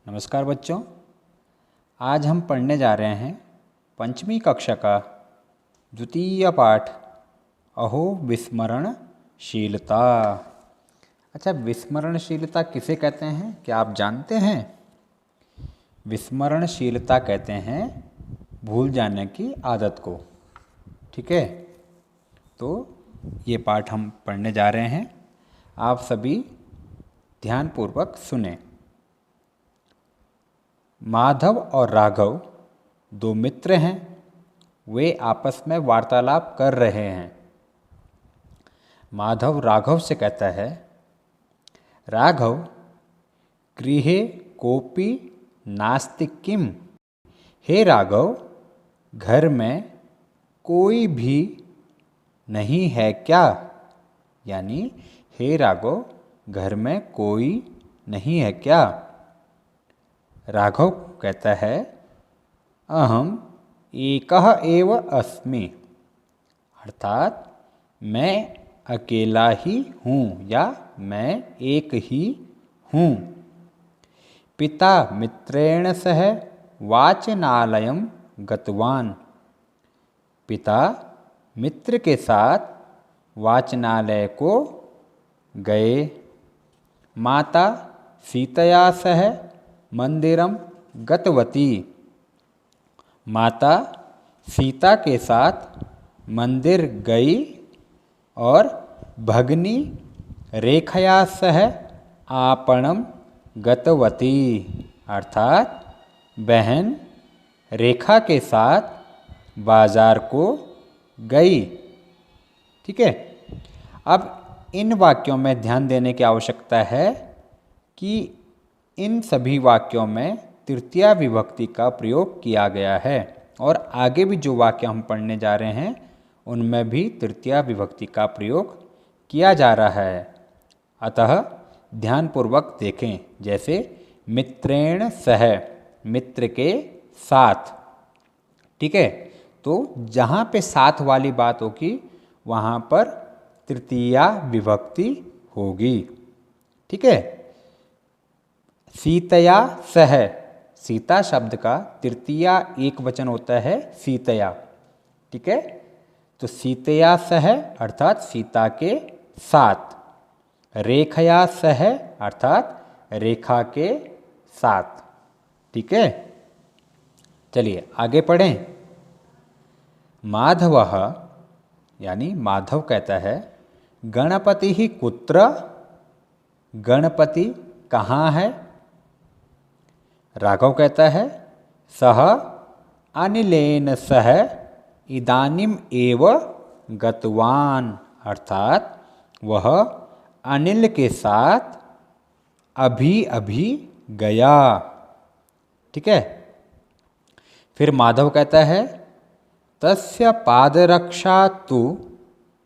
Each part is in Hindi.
नमस्कार बच्चों, आज हम पढ़ने जा रहे हैं पंचमी कक्षा का द्वितीय पाठ अहो विस्मरणशीलता। अच्छा, विस्मरणशीलता किसे कहते हैं क्या आप जानते हैं? विस्मरणशीलता कहते हैं भूल जाने की आदत को। ठीक है, तो ये पाठ हम पढ़ने जा रहे हैं। आप सभी ध्यानपूर्वक सुने। माधव और राघव दो मित्र हैं। वे आपस में वार्तालाप कर रहे हैं। माधव राघव से कहता है, राघव गृहे कोपी नास्ति किम? हे राघव, घर में कोई भी नहीं है क्या? यानी हे राघव, घर में कोई नहीं है क्या? राघव कहता है, अहम एकः एव अस्मि, अर्थात मैं अकेला ही हूँ या मैं एक ही हूँ। पिता मित्रेण सह वाचनालयं गतवान। पिता मित्र के साथ वाचनालय को गए। माता सीतया सह मंदिरम गतवती। माता सीता के साथ मंदिर गई और भगनी रेखया सह आपणम गतवती, अर्थात बहन रेखा के साथ बाजार को गई। ठीक है, अब इन वाक्यों में ध्यान देने की आवश्यकता है कि इन सभी वाक्यों में तृतीया विभक्ति का प्रयोग किया गया है और आगे भी जो वाक्य हम पढ़ने जा रहे हैं उनमें भी तृतीया विभक्ति का प्रयोग किया जा रहा है। अतः ध्यानपूर्वक देखें। जैसे मित्रेण सह, मित्र के साथ। ठीक है, तो जहाँ पे साथ वाली बात होगी वहाँ पर तृतीया विभक्ति होगी। ठीक है, सीतया सह, सीता शब्द का तृतीया एक वचन होता है सीतया। ठीक है, तो सीतया सह अर्थात सीता के साथ। रेखया सह अर्थात रेखा के साथ। ठीक है, चलिए आगे पढ़ें। माधवः, यानी माधव कहता है, गणपति ही कुत्र? गणपति कहाँ है? राघव कहता है, सह अनिलेन सह इदानीम एव गतवान, अर्थात वह अनिल के साथ अभी अभी गया। ठीक है, फिर माधव कहता है, तस्य पादरक्षा तु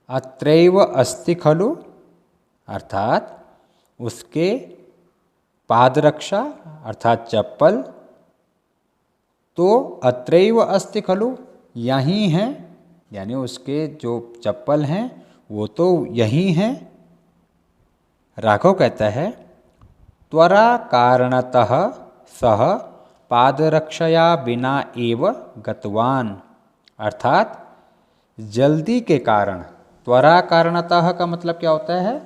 अत्रैव अस्ति खलु, अर्थात उसके पादरक्षा अर्थात चप्पल तो अत्रैव अस्ति खलु, यहीं हैं, यानी उसके जो चप्पल हैं वो तो यहीं हैं। राघव कहता है, त्वरा कारणतः सह पादरक्षया बिना एव गतवान, अर्थात जल्दी के कारण। त्वरा कारणतः का मतलब क्या होता है?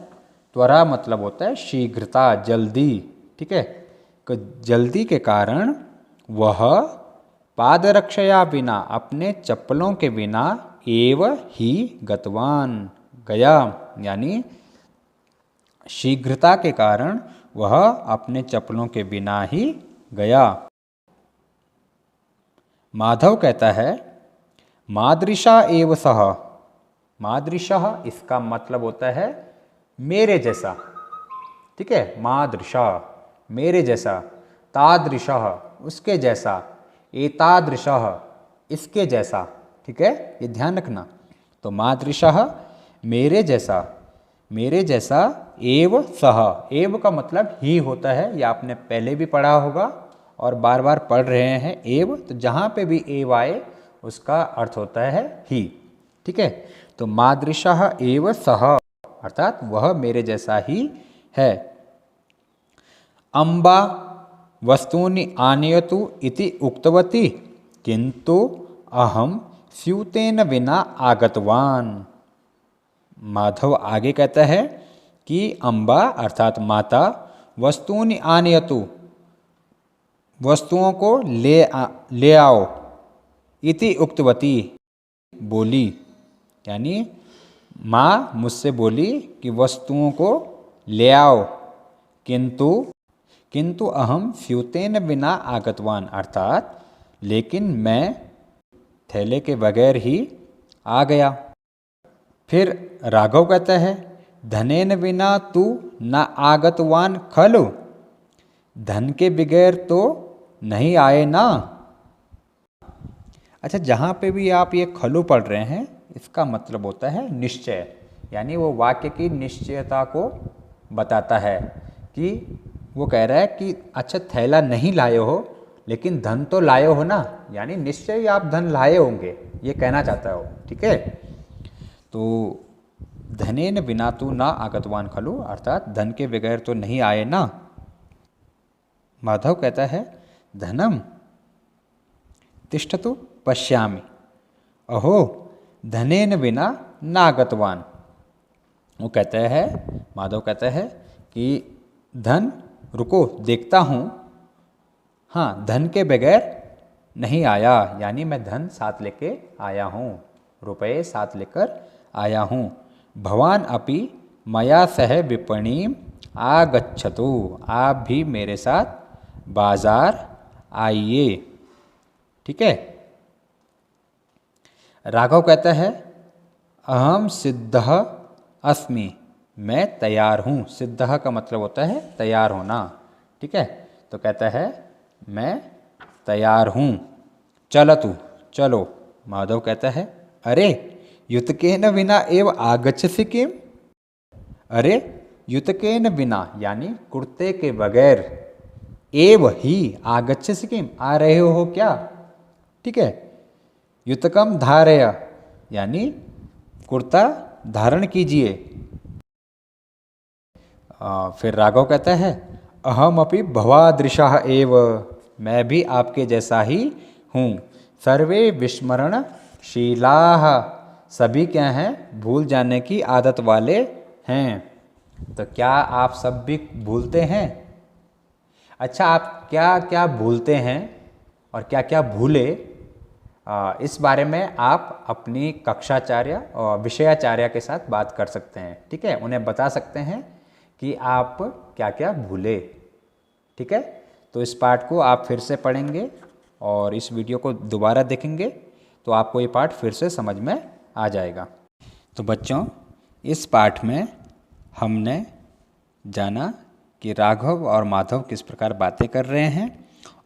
त्वरा मतलब होता है शीघ्रता, जल्दी। ठीक है, तो जल्दी के कारण वह पादरक्षया बिना, अपने चप्पलों के बिना, एव ही गतवान, गया, यानी शीघ्रता के कारण वह अपने चप्पलों के बिना ही गया। माधव कहता है, मादृशा एव सह। मादृशः इसका मतलब होता है मेरे जैसा। ठीक है, मादृशा मेरे जैसा, तादृशः उसके जैसा, एतादृशः इसके जैसा। ठीक है, ये ध्यान रखना। तो मादृशः मेरे जैसा, मेरे जैसा, एव सह, एव का मतलब ही होता है, यह आपने पहले भी पढ़ा होगा और बार बार पढ़ रहे हैं। एव, तो जहाँ पे भी एव आए उसका अर्थ होता है ही। ठीक है, तो मादृशः एव सह अर्थात वह मेरे जैसा ही है। अम्बा वस्तूनि आनयतु इति उक्तवती किंतु अहम स्यूतेन विना आगतवान। माधव आगे कहता है कि अम्बा अर्थात माता वस्तूनि आनयतु वस्तुओं को ले आओ, इति उक्तवती बोली, यानी माँ मुझसे बोली कि वस्तुओं को ले आओ, किंतु अहम स्यूतेन बिना आगतवान, अर्थात लेकिन मैं थैले के बगैर ही आ गया। फिर राघव कहता है धनेन बिना तू न आगतवान खलु, धन के बगैर तो नहीं आए ना। अच्छा, जहाँ पे भी आप ये खलु पढ़ रहे हैं इसका मतलब होता है निश्चय, यानी वो वाक्य की निश्चयता को बताता है कि वो कह रहा है कि अच्छा थैला नहीं लाए हो लेकिन धन तो लाए हो ना, यानी निश्चय ही आप धन लाए होंगे, ये कहना चाहता है वो। ठीक है, तो धनेन बिना तू ना आगतवान खलु, अर्थात धन के बगैर तो नहीं आए ना। माधव कहता है धनम तिष्ठतु पश्यामि, अहो धनेन बिना नागतवान। वो कहता है, माधव कहता है कि धन रुको देखता हूँ, हाँ धन के बगैर नहीं आया, यानी मैं धन साथ लेके आया हूँ, रुपये साथ लेकर आया हूँ। भवान अपि मया सह विपणीम आगच्छतु, आप भी मेरे साथ बाजार आइए। ठीक है, राघव कहता है अहम सिद्धः अस्मि, मैं तैयार हूँ। सिद्धः का मतलब होता है तैयार होना। ठीक है, तो कहता है मैं तैयार हूँ, चलतु चलो। माधव कहता है अरे युतकेन बिना एव आगच्छसि किम, अरे युतकेन बिना यानी कुर्ते के बगैर, एव ही आगच्छसि किम आ रहे हो क्या। ठीक है, युतकम धारय यानी कुर्ता धारण कीजिए। फिर राघव कहता है अहम अपि भवादृशः एव, मैं भी आपके जैसा ही हूँ। सर्वे विस्मरणशीलाः, सभी क्या हैं भूल जाने की आदत वाले हैं। तो क्या आप सब भी भूलते हैं? अच्छा, आप क्या क्या भूलते हैं और क्या क्या भूले, इस बारे में आप अपनी कक्षाचार्य और विषयाचार्य के साथ बात कर सकते हैं। ठीक है, उन्हें बता सकते हैं कि आप क्या क्या भूले। ठीक है, तो इस पाठ को आप फिर से पढ़ेंगे और इस वीडियो को दोबारा देखेंगे तो आपको ये पाठ फिर से समझ में आ जाएगा। तो बच्चों, इस पाठ में हमने जाना कि राघव और माधव किस प्रकार बातें कर रहे हैं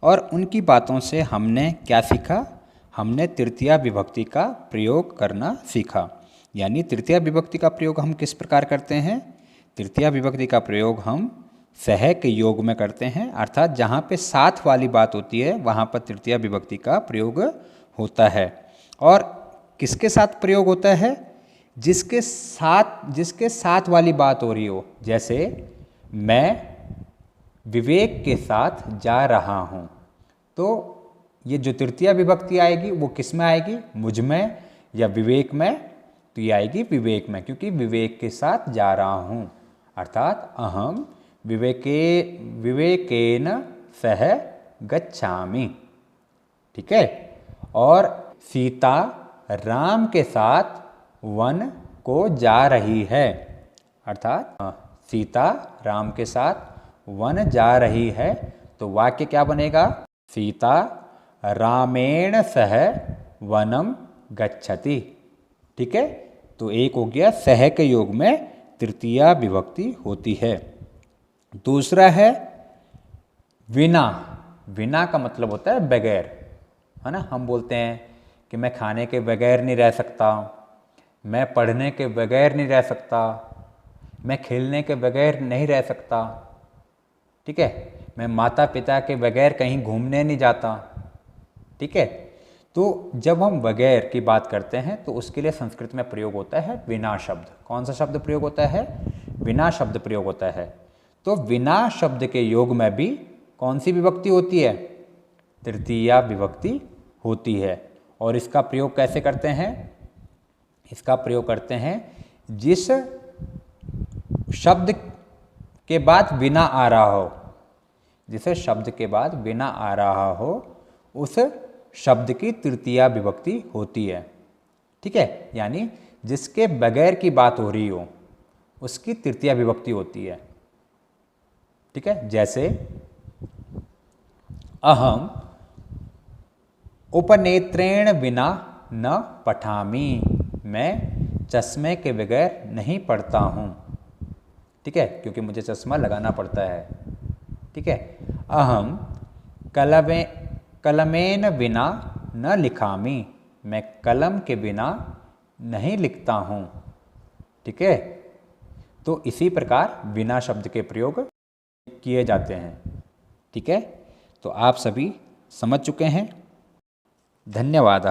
और उनकी बातों से हमने क्या सीखा। हमने तृतीया विभक्ति का प्रयोग करना सीखा। यानी तृतीया विभक्ति का प्रयोग हम किस प्रकार करते हैं? तृतीया विभक्ति का प्रयोग हम सह के योग में करते हैं, अर्थात जहाँ पे साथ वाली बात होती है वहाँ पर तृतीया विभक्ति का प्रयोग होता है। और किसके साथ प्रयोग होता है? जिसके साथ वाली बात हो रही हो। जैसे मैं विवेक के साथ जा रहा हूँ, तो ये जो तृतीया विभक्ति आएगी वो किस में आएगी? मुझ में या विवेक में? तो ये आएगी विवेक में, क्योंकि विवेक के साथ जा रहा हूँ, अर्थात अहम विवेकेन सह गच्छामि। ठीक है, और सीता राम के साथ वन को जा रही है, अर्थात सीता राम के साथ वन जा रही है। तो वाक्य क्या बनेगा? सीता रामेण सह वनम गच्छति। ठीक है, तो एक हो गया सह के योग में तृतीया विभक्ति होती है। दूसरा है विना। विना का मतलब होता है बगैर, है ना। हम बोलते हैं कि मैं खाने के बगैर नहीं रह सकता, मैं पढ़ने के बगैर नहीं रह सकता, मैं खेलने के बगैर नहीं रह सकता। ठीक है, मैं माता पिता के बगैर कहीं घूमने नहीं जाता। ठीक है, तो जब हम बगैर की बात करते हैं तो उसके लिए संस्कृत में प्रयोग होता है बिना शब्द। कौन सा शब्द प्रयोग होता है? बिना शब्द प्रयोग होता है। तो बिना शब्द के योग में भी कौन सी विभक्ति होती है? तृतीया विभक्ति होती है। और इसका प्रयोग कैसे करते हैं? इसका प्रयोग करते हैं जिस शब्द के बाद बिना आ रहा हो, जिस शब्द के बाद बिना आ रहा हो, उस शब्द की तृतीया विभक्ति होती है। ठीक है, यानी जिसके बगैर की बात हो रही हो उसकी तृतीया विभक्ति होती है। ठीक है, जैसे अहम उपनेत्रेण बिना न पठामि, मैं चश्मे के बगैर नहीं पढ़ता हूँ। ठीक है, क्योंकि मुझे चश्मा लगाना पड़ता है। ठीक है, अहम कलमेन बिना न लिखामि, मैं कलम के बिना नहीं लिखता हूँ। ठीक है, तो इसी प्रकार बिना शब्द के प्रयोग किए जाते हैं। ठीक है, तो आप सभी समझ चुके हैं। धन्यवाद।